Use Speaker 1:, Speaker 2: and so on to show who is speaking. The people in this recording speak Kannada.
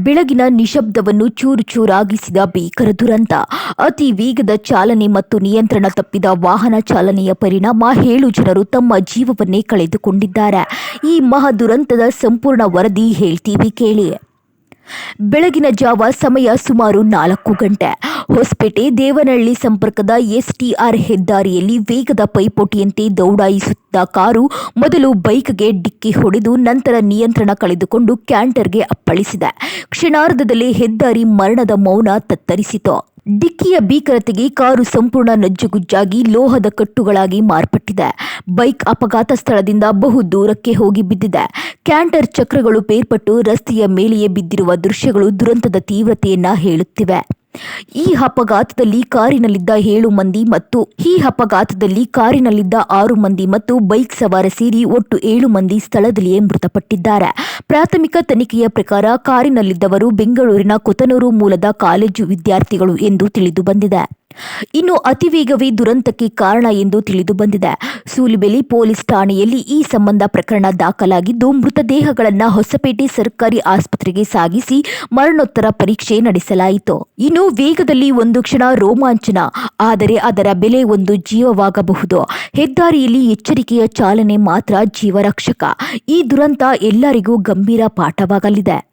Speaker 1: ಬೆಳಗಿನ ನಿಶಬ್ದವನ್ನು ಚೂರು ಚೂರಾಗಿಸಿದ ಭೀಕರ ದುರಂತ. ಅತಿ ವೇಗದ ಚಾಲನೆ ಮತ್ತು ನಿಯಂತ್ರಣ ತಪ್ಪಿದ ವಾಹನ ಚಾಲನೆಯ ಪರಿಣಾಮ 7 ಜನರು ತಮ್ಮ ಜೀವವನ್ನೇ ಕಳೆದುಕೊಂಡಿದ್ದಾರೆ. ಈ ಮಹಾ ದುರಂತದ ಸಂಪೂರ್ಣ ವರದಿ ಹೇಳ್ತೀವಿ ಕೇಳಿ. ಬೆಳಗಿನ ಜಾವ ಸಮಯ ಸುಮಾರು 4 ಗಂಟೆ. ಹೊಸಪೇಟೆ ದೇವನಹಳ್ಳಿ ಸಂಪರ್ಕದ ಎಸ್ಟಿಆರ್ ಹೆದ್ದಾರಿಯಲ್ಲಿ ವೇಗದ ಪೈಪೋಟಿಯಂತೆ ದೌಡಾಯಿಸುತ್ತಿದ್ದ ಕಾರು ಮೊದಲು ಬೈಕ್ಗೆ ಡಿಕ್ಕಿ ಹೊಡೆದು ನಂತರ ನಿಯಂತ್ರಣ ಕಳೆದುಕೊಂಡು ಕ್ಯಾಂಟರ್ಗೆ ಅಪ್ಪಳಿಸಿದೆ. ಕ್ಷಣಾರ್ಧದಲ್ಲೇ ಹೆದ್ದಾರಿ ಮರಣದ ಮೌನ ತತ್ತರಿಸಿತು. ಡಿಕ್ಕಿಯ ಭೀಕರತೆಗೆ ಕಾರು ಸಂಪೂರ್ಣ ನಜ್ಜುಗುಜ್ಜಾಗಿ ಲೋಹದ ಕಟ್ಟುಗಳಾಗಿ ಮಾರ್ಪಟ್ಟಿದೆ. ಬೈಕ್ ಅಪಘಾತ ಸ್ಥಳದಿಂದ ಬಹು ದೂರಕ್ಕೆ ಹೋಗಿ ಬಿದ್ದಿದೆ. ಕ್ಯಾಂಟರ್ ಚಕ್ರಗಳು ಬೇರ್ಪಟ್ಟು ರಸ್ತೆಯ ಮೇಲೆಯೇ ಬಿದ್ದಿರುವ ದೃಶ್ಯಗಳು ದುರಂತದ ತೀವ್ರತೆಯನ್ನ ಹೇಳುತ್ತಿವೆ. ಈ ಅಪಘಾತದಲ್ಲಿ ಕಾರಿನಲ್ಲಿದ್ದ 6 ಮಂದಿ ಮತ್ತು ಬೈಕ್ ಸವಾರ ಸೇರಿ ಒಟ್ಟು 7 ಮಂದಿ ಸ್ಥಳದಲ್ಲಿಯೇ ಮೃತಪಟ್ಟಿದ್ದಾರೆ. ಪ್ರಾಥಮಿಕ ತನಿಖೆಯ ಪ್ರಕಾರ ಕಾರಿನಲ್ಲಿದ್ದವರು ಬೆಂಗಳೂರಿನ ಕೊತನೂರು ಮೂಲದ ಕಾಲೇಜು ವಿದ್ಯಾರ್ಥಿಗಳು ಎಂದು ತಿಳಿದು ಬಂದಿದೆ. ಇನ್ನು ಅತಿವೇಗವೇ ದುರಂತಕ್ಕೆ ಕಾರಣ ಎಂದು ತಿಳಿದು ಬಂದಿದೆ. ಸೂಲಿಬೆಲೆ ಪೊಲೀಸ್ ಠಾಣೆಯಲ್ಲಿ ಈ ಸಂಬಂಧ ಪ್ರಕರಣ ದಾಖಲಾಗಿದ್ದು, ಮೃತದೇಹಗಳನ್ನು ಹೊಸಪೇಟೆ ಸರ್ಕಾರಿ ಆಸ್ಪತ್ರೆಗೆ ಸಾಗಿಸಿ ಮರಣೋತ್ತರ ಪರೀಕ್ಷೆ ನಡೆಸಲಾಯಿತು. ಇನ್ನು ವೇಗದಲ್ಲಿ ಒಂದು ಕ್ಷಣ ರೋಮಾಂಚನ, ಆದರೆ ಅದರ ಬೆಲೆ ಒಂದು ಜೀವವಾಗಬಹುದು. ಹೆದ್ದಾರಿಯಲ್ಲಿ ಎಚ್ಚರಿಕೆಯ ಚಾಲನೆ ಮಾತ್ರ ಜೀವರಕ್ಷಕ. ಈ ದುರಂತ ಎಲ್ಲರಿಗೂ ಗಂಭೀರ ಪಾಠವಾಗಲಿದೆ.